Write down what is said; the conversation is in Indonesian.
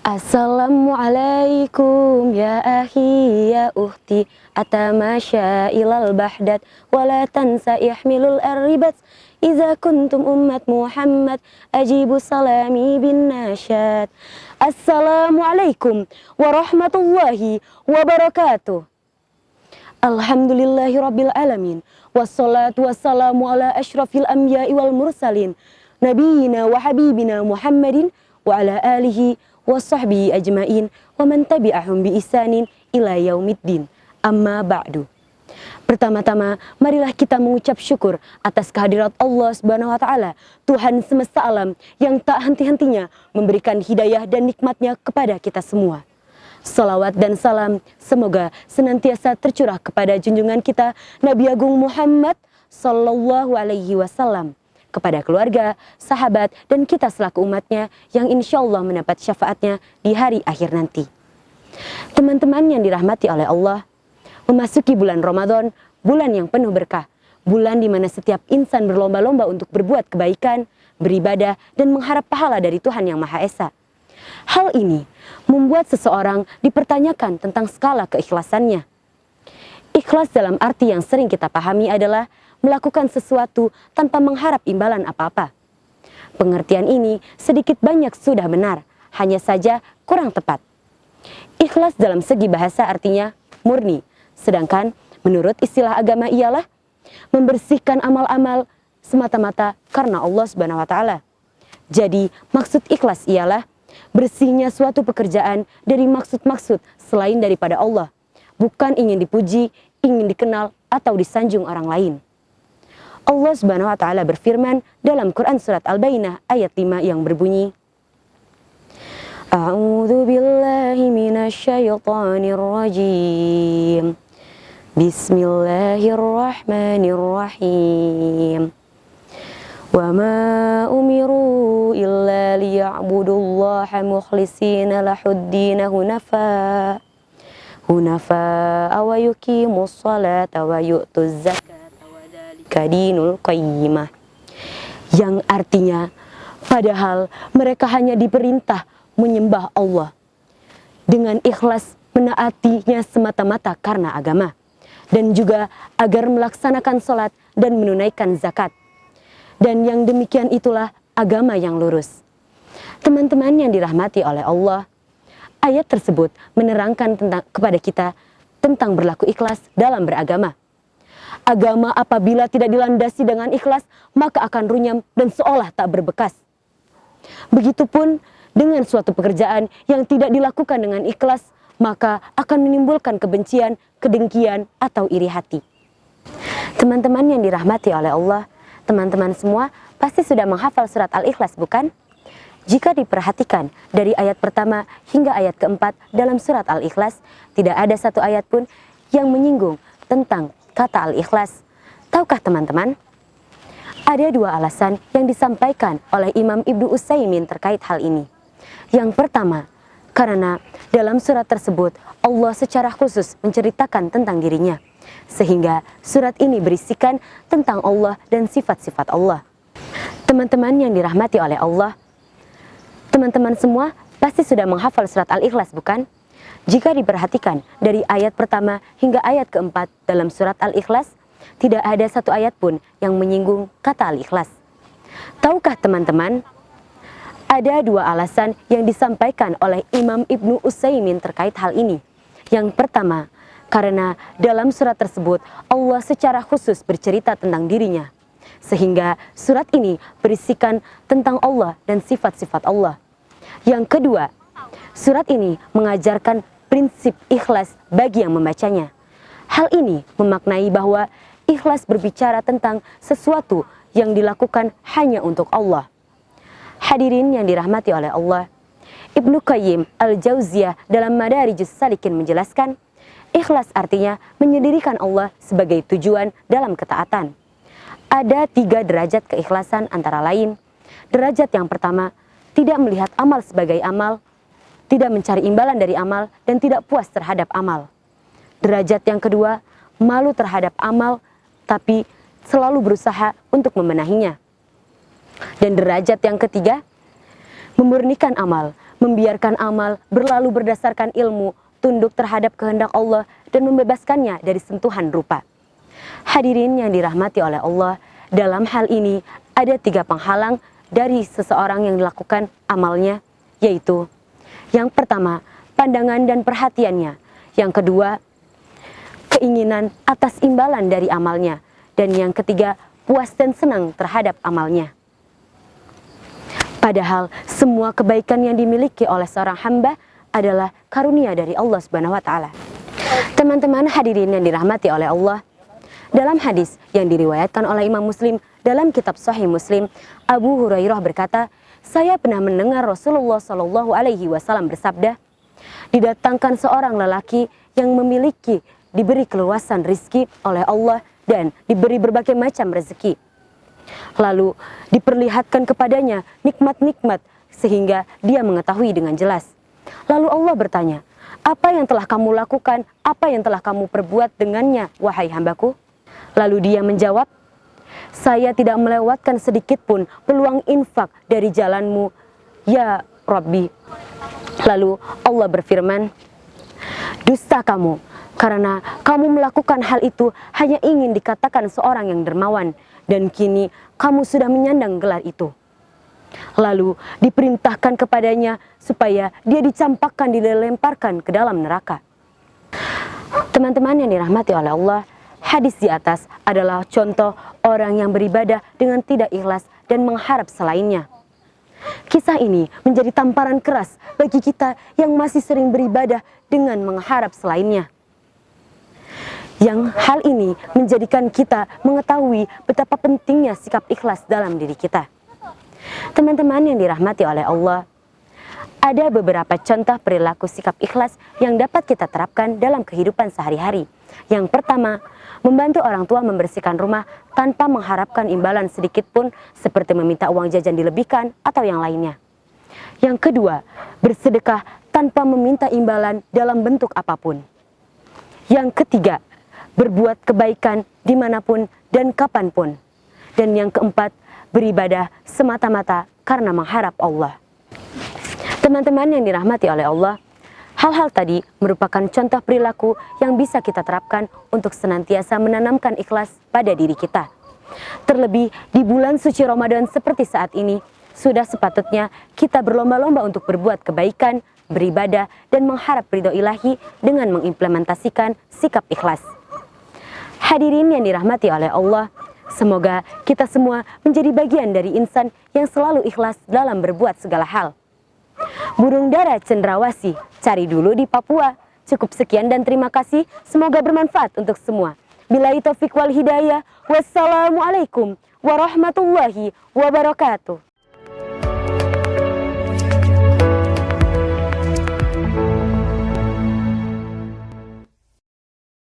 Assalamualaikum ya akhi ya ukhti atamasya ilal bahdat wala tansa ihmilul arribat iza kuntum ummat Muhammad ajibu salami bin nasyad. Assalamualaikum warahmatullahi wabarakatuh. Alhamdulillahi rabbil alamin wassalatu wassalamu ala asyrafil anbiya'i wal mursalin nabiyina wa habibina Muhammadin wa ala alihi wa sahbihi ajmain wa man tabi'ahum bi ihsanin ila yaumiddin. Amma ba'du. Pertama-tama marilah kita mengucap syukur atas kehadirat Allah Subhanahu wa taala, Tuhan semesta alam yang tak henti-hentinya memberikan hidayah dan nikmatnya kepada kita semua. Salawat dan salam semoga senantiasa tercurah kepada junjungan kita Nabi Agung Muhammad sallallahu alaihi wasallam, kepada keluarga, sahabat, dan kita selaku umatnya yang insya Allah mendapat syafaatnya di hari akhir nanti. Teman-teman yang dirahmati oleh Allah, memasuki bulan Ramadan, bulan yang penuh berkah, bulan di mana setiap insan berlomba-lomba untuk berbuat kebaikan, beribadah, dan mengharap pahala dari Tuhan Yang Maha Esa. Hal ini membuat seseorang dipertanyakan tentang skala keikhlasannya. Ikhlas dalam arti yang sering kita pahami adalah melakukan sesuatu tanpa mengharap imbalan apa-apa. Pengertian ini sedikit banyak sudah benar, hanya saja kurang tepat. Ikhlas dalam segi bahasa artinya murni, sedangkan menurut istilah agama ialah membersihkan amal-amal semata-mata karena Allah Subhanahu wa taala. Jadi, maksud ikhlas ialah bersihnya suatu pekerjaan dari maksud-maksud selain daripada Allah, bukan ingin dipuji, ingin dikenal, atau disanjung orang lain. Allah Subhanahu wa taala berfirman dalam Quran surat Al-Bayyinah ayat 5 yang berbunyi, A'udzu billahi minasyaitonir rajim. Bismillahirrahmanirrahim. Wa ma umiru illa liya'budullaha mukhlishina lahuddin hunafa wa yuqimus salata wa yu'tuz zakata kadinul qayyimah, yang artinya padahal mereka hanya diperintah menyembah Allah dengan ikhlas, menaatinya semata-mata karena agama, dan juga agar melaksanakan sholat dan menunaikan zakat, dan yang demikian itulah agama yang lurus. Teman-teman yang dirahmati oleh Allah, ayat tersebut menerangkan kepada kita tentang berlaku ikhlas dalam beragama. Agama apabila tidak dilandasi dengan ikhlas, maka akan runyam dan seolah tak berbekas. Begitupun dengan suatu pekerjaan yang tidak dilakukan dengan ikhlas, maka akan menimbulkan kebencian, kedengkian, atau iri hati. Teman-teman yang dirahmati oleh Allah, teman-teman semua pasti sudah menghafal surat Al-Ikhlas, bukan? Jika diperhatikan dari ayat pertama hingga ayat keempat dalam surat Al-Ikhlas, tidak ada satu ayat pun yang menyinggung tentang kata al-ikhlas. Tahukah teman-teman? Ada dua alasan yang disampaikan oleh Imam Ibnu Utsaimin terkait hal ini. Yang pertama, karena dalam surat tersebut Allah secara khusus menceritakan tentang dirinya, sehingga surat ini berisikan tentang Allah dan sifat-sifat Allah. Teman-teman yang dirahmati oleh Allah, teman-teman semua pasti sudah menghafal surat Al-Ikhlas, bukan? Jika diperhatikan dari ayat pertama hingga ayat keempat dalam surat Al-Ikhlas, tidak ada satu ayat pun yang menyinggung kata Al-Ikhlas. Tahukah teman-teman, ada dua alasan yang disampaikan oleh Imam Ibnu Utsaimin terkait hal ini. Yang pertama, karena dalam surat tersebut Allah secara khusus bercerita tentang dirinya, sehingga surat ini berisikan tentang Allah dan sifat-sifat Allah. Yang kedua, surat ini mengajarkan prinsip ikhlas bagi yang membacanya. Hal ini memaknai bahwa ikhlas berbicara tentang sesuatu yang dilakukan hanya untuk Allah. Hadirin yang dirahmati oleh Allah, Ibnu Qayyim Al-Jauziyah dalam Madarijus Salikin menjelaskan, ikhlas artinya menyendirikan Allah sebagai tujuan dalam ketaatan. Ada 3 derajat keikhlasan, antara lain, derajat yang pertama, tidak melihat amal sebagai amal, tidak mencari imbalan dari amal, dan tidak puas terhadap amal. Derajat yang kedua, malu terhadap amal, tapi selalu berusaha untuk membenahinya. Dan derajat yang ketiga, memurnikan amal, membiarkan amal berlalu berdasarkan ilmu, tunduk terhadap kehendak Allah, dan membebaskannya dari sentuhan rupa. Hadirin yang dirahmati oleh Allah, dalam hal ini ada 3 penghalang dari seseorang yang dilakukan amalnya, yaitu yang pertama, pandangan dan perhatiannya. Yang kedua, keinginan atas imbalan dari amalnya. Dan yang ketiga, puas dan senang terhadap amalnya. Padahal semua kebaikan yang dimiliki oleh seorang hamba adalah karunia dari Allah Subhanahu wa taala. Teman-teman hadirin yang dirahmati oleh Allah, dalam hadis yang diriwayatkan oleh Imam Muslim dalam kitab Sahih Muslim, Abu Hurairah berkata, saya pernah mendengar Rasulullah Shallallahu Alaihi Wasallam bersabda, didatangkan seorang lelaki yang diberi keluasan rizki oleh Allah dan diberi berbagai macam rezeki. Lalu diperlihatkan kepadanya nikmat-nikmat sehingga dia mengetahui dengan jelas. Lalu Allah bertanya, apa yang telah kamu lakukan, apa yang telah kamu perbuat dengannya, wahai hambaku? Lalu dia menjawab, saya tidak melewatkan sedikit pun peluang infak dari jalanmu, ya Rabbi. Lalu Allah berfirman, dusta kamu, karena kamu melakukan hal itu hanya ingin dikatakan seorang yang dermawan, dan kini kamu sudah menyandang gelar itu. Lalu diperintahkan kepadanya supaya dia dicampakkan, dilemparkan ke dalam neraka. Teman-teman yang dirahmati oleh Allah, hadis di atas adalah contoh orang yang beribadah dengan tidak ikhlas dan mengharap selainnya. Kisah ini menjadi tamparan keras bagi kita yang masih sering beribadah dengan mengharap selainnya. Yang hal ini menjadikan kita mengetahui betapa pentingnya sikap ikhlas dalam diri kita. Teman-teman yang dirahmati oleh Allah, ada beberapa contoh perilaku sikap ikhlas yang dapat kita terapkan dalam kehidupan sehari-hari. Yang pertama, membantu orang tua membersihkan rumah tanpa mengharapkan imbalan sedikit pun, seperti meminta uang jajan dilebihkan atau yang lainnya. Yang kedua, bersedekah tanpa meminta imbalan dalam bentuk apapun. Yang ketiga, berbuat kebaikan dimanapun dan kapanpun. Dan yang keempat, beribadah semata-mata karena mengharap Allah. Teman-teman yang dirahmati oleh Allah, hal-hal tadi merupakan contoh perilaku yang bisa kita terapkan untuk senantiasa menanamkan ikhlas pada diri kita. Terlebih di bulan suci Ramadan seperti saat ini, sudah sepatutnya kita berlomba-lomba untuk berbuat kebaikan, beribadah, dan mengharap ridho ilahi dengan mengimplementasikan sikap ikhlas. Hadirin yang dirahmati oleh Allah, semoga kita semua menjadi bagian dari insan yang selalu ikhlas dalam berbuat segala hal. Burung dara cendrawasih, cari dulu di Papua. Cukup sekian dan terima kasih, semoga bermanfaat untuk semua. Billahi taufiq wal hidayah, wassalamualaikum warahmatullahi wabarakatuh.